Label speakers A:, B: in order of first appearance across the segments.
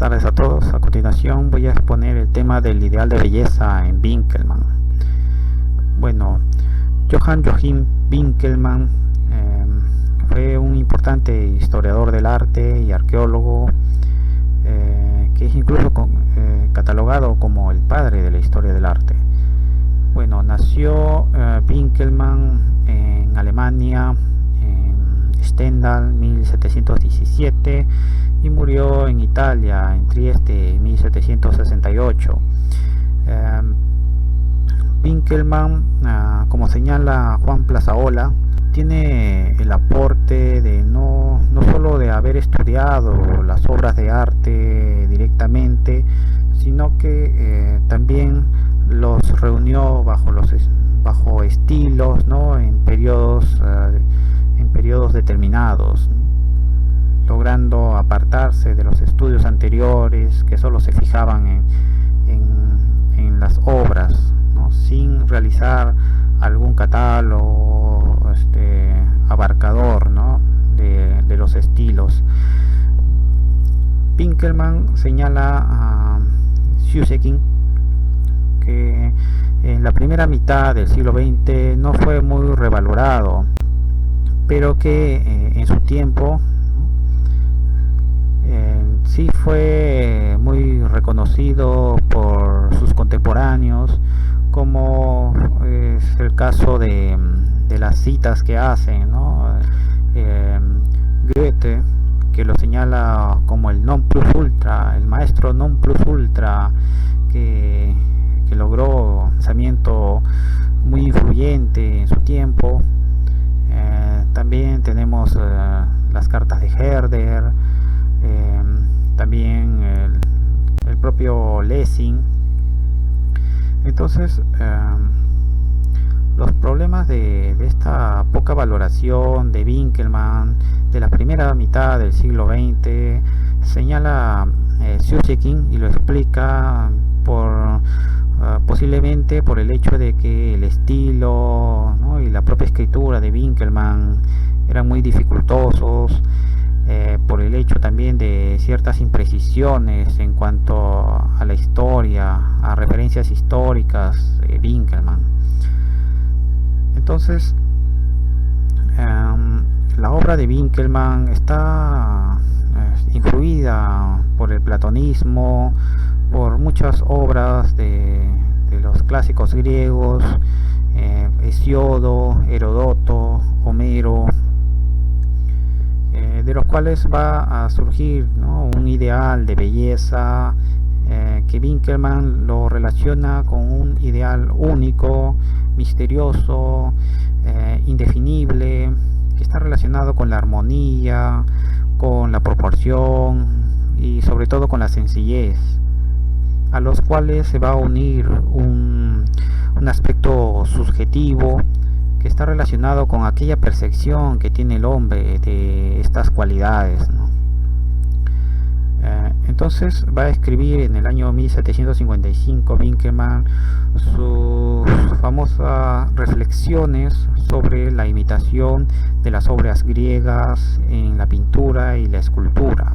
A: tardes a todos. A continuación voy a exponer el tema del ideal de belleza en Winckelmann. Bueno, Johann Winckelmann fue un importante historiador del arte y arqueólogo que es incluso catalogado como el padre de la historia del arte. Bueno, nació Winckelmann en Alemania, en Stendal, 1717, y murió en Italia, en Trieste, en 1768. Winckelmann, como señala Juan Plazaola, tiene el aporte de no solo de haber estudiado las obras de arte directamente, sino que también los reunió bajo estilos, ¿no? en periodos determinados, logrando apartarse de los estudios anteriores que solo se fijaban en las obras, ¿no? sin realizar algún catálogo abarcador, ¿no? de los estilos. Winckelmann señala a Sjögren que en la primera mitad del siglo XX no fue muy revalorado, pero que en su tiempo sí fue muy reconocido por sus contemporáneos, como es el caso de las citas que hacen, ¿no? Goethe, que lo señala como el non plus ultra, el maestro non plus ultra, que logró un pensamiento muy influyente en su tiempo. También tenemos las cartas de Herder, también el propio Lessing. Entonces, los problemas de esta poca valoración de Winckelmann de la primera mitad del siglo XX señala Sjögren y lo explica posiblemente por el hecho de que el estilo, ¿no? y la propia escritura de Winckelmann eran muy dificultosos, por el hecho también de ciertas imprecisiones en cuanto a la historia, a referencias históricas de Winckelmann. Entonces, la obra de Winckelmann está influida por el platonismo, por muchas obras de los clásicos griegos, Hesíodo, Heródoto, Homero, de los cuales va a surgir, ¿no? un ideal de belleza que Winckelmann lo relaciona con un ideal único, misterioso, indefinible, que está relacionado con la armonía, con la proporción y sobre todo con la sencillez, a los cuales se va a unir un aspecto subjetivo que está relacionado con aquella percepción que tiene el hombre de estas cualidades, ¿no? Entonces va a escribir en el año 1755 Winckelmann sus famosas reflexiones sobre la imitación de las obras griegas en la pintura y la escultura,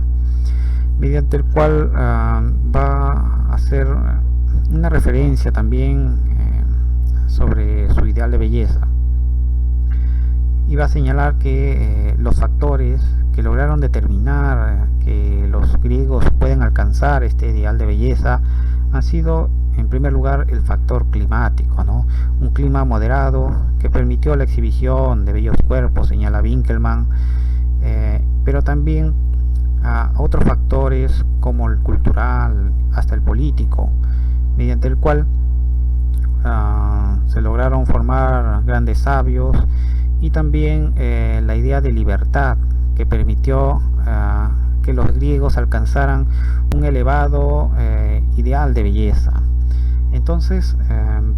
A: mediante el cual va a hacer una referencia también sobre su ideal de belleza, y va a señalar que los factores que lograron determinar que los griegos pueden alcanzar este ideal de belleza han sido, en primer lugar, el factor climático, ¿no? Un clima moderado que permitió la exhibición de bellos cuerpos, señala Winckelmann, pero también a otros factores como el cultural, hasta el político, mediante el cual se lograron formar grandes sabios, y también la idea de libertad que permitió que los griegos alcanzaran un elevado ideal de belleza. Entonces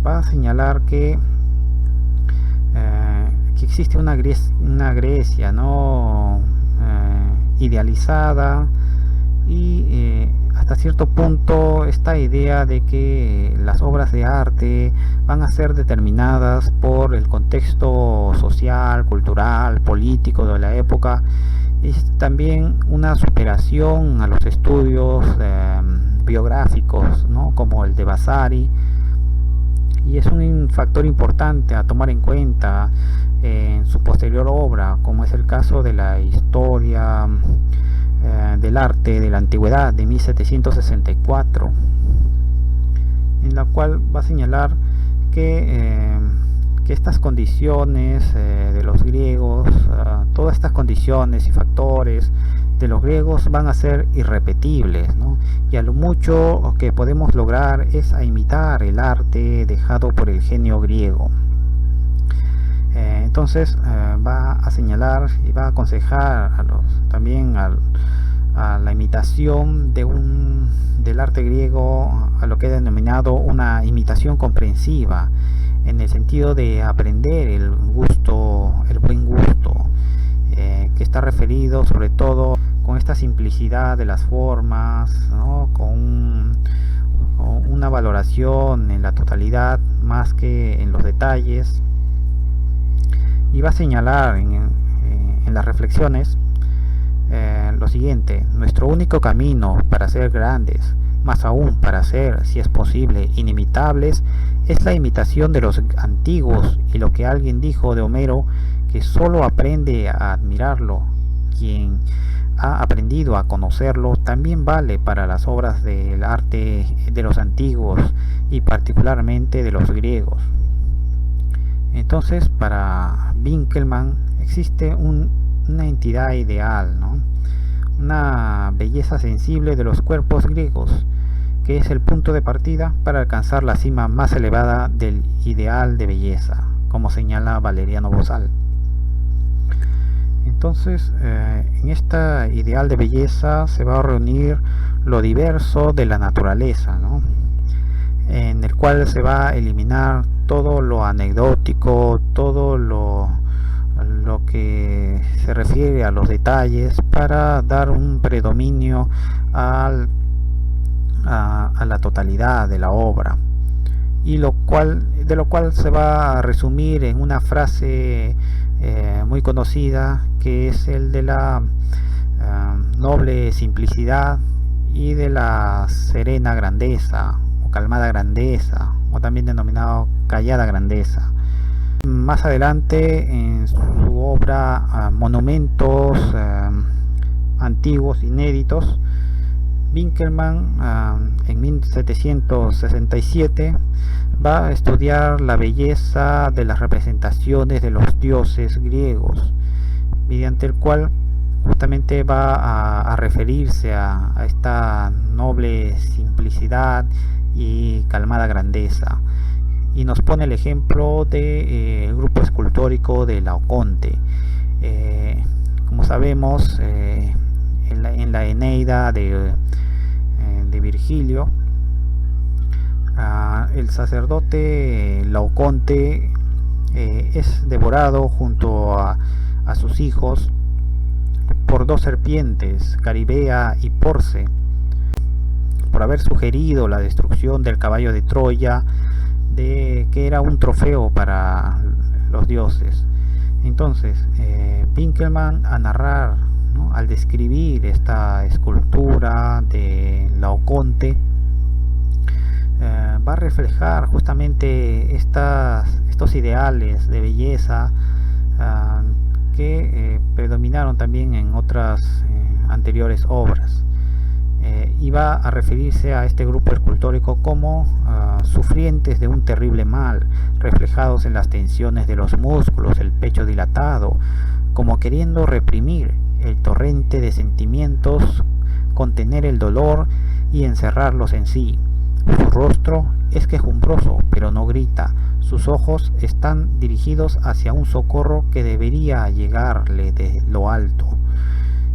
A: va a señalar que existe una Grecia, ¿no? Idealizada, y hasta cierto punto esta idea de que las obras de arte van a ser determinadas por el contexto social, cultural, político de la época es también una superación a los estudios biográficos, ¿no? Como el de Vasari, y es un factor importante a tomar en cuenta en su posterior obra, como es el caso de la historia del arte de la antigüedad de 1764, en la cual va a señalar que estas condiciones de los griegos, todas estas condiciones y factores de los griegos van a ser irrepetibles, ¿no? Y a lo mucho que podemos lograr es a imitar el arte dejado por el genio griego. Entonces va a señalar y va a aconsejar también a la imitación del arte griego, a lo que he denominado una imitación comprensiva, en el sentido de aprender el buen gusto, que está referido sobre todo con esta simplicidad de las formas, ¿no? Con una valoración en la totalidad más que en los detalles. Y va a señalar en las reflexiones lo siguiente: nuestro único camino para ser grandes, más aún para ser, si es posible, inimitables, es la imitación de los antiguos, y lo que alguien dijo de Homero, que solo aprende a admirarlo quien ha aprendido a conocerlo, también vale para las obras del arte de los antiguos y particularmente de los griegos. Entonces, para Winckelmann existe una entidad ideal, ¿no? Una belleza sensible de los cuerpos griegos, que es el punto de partida para alcanzar la cima más elevada del ideal de belleza, como señala Valeriano Bozal. Entonces, en este ideal de belleza se va a reunir lo diverso de la naturaleza, ¿no? En el cual se va a eliminar todo lo anecdótico, todo lo que se refiere a los detalles, para dar un predominio a la totalidad de la obra, y de lo cual se va a resumir en una frase muy conocida, que es el de la noble simplicidad y de la serena grandeza, o calmada grandeza, o también denominado callada grandeza. Más adelante, en su obra Monumentos antiguos inéditos, Winckelmann en 1767 va a estudiar la belleza de las representaciones de los dioses griegos, mediante el cual justamente va a referirse a esta noble simplicidad y calmada grandeza, y nos pone el ejemplo del grupo escultórico de Laoconte. Como sabemos, en la Eneida de Virgilio, el sacerdote Laoconte es devorado junto a sus hijos por dos serpientes, Caribea y Porce, por haber sugerido la destrucción del caballo de Troya, que era un trofeo para los dioses. Entonces, Winckelmann, a narrar, ¿no?, al describir esta escultura de Laoconte, va a reflejar justamente estos ideales de belleza que predominaron también en otras anteriores obras. Y va a referirse a este grupo escultórico como sufrientes de un terrible mal, reflejados en las tensiones de los músculos, el pecho dilatado, como queriendo reprimir el torrente de sentimientos, contener el dolor y encerrarlos en sí. Su rostro es quejumbroso, pero no grita. Sus ojos están dirigidos hacia un socorro que debería llegarle de lo alto.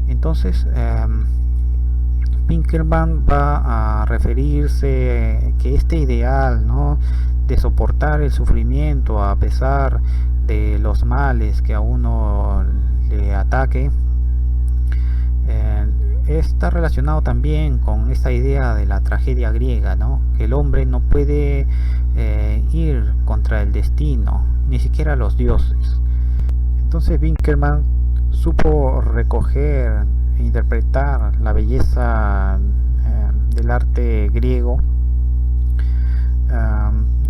A: Entonces, Winckelmann va a referirse que este ideal, ¿no?, de soportar el sufrimiento a pesar de los males que a uno le ataque, está relacionado también con esta idea de la tragedia griega, ¿no? Que el hombre no puede ir contra el destino, ni siquiera los dioses. Entonces Winckelmann supo recoger e interpretar la belleza del arte griego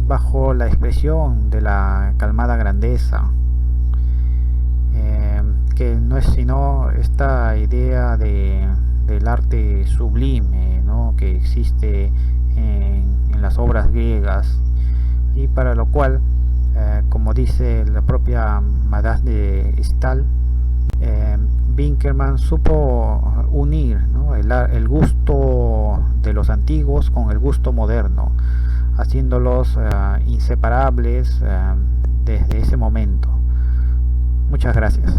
A: bajo la expresión de la calmada grandeza, que no es sino esta idea del arte sublime, ¿no?, que existe en las obras griegas, y para lo cual, como dice la propia Madame de Staël, Winckelmann supo unir, ¿no?, el gusto de los antiguos con el gusto moderno, haciéndolos inseparables desde ese momento. Muchas gracias.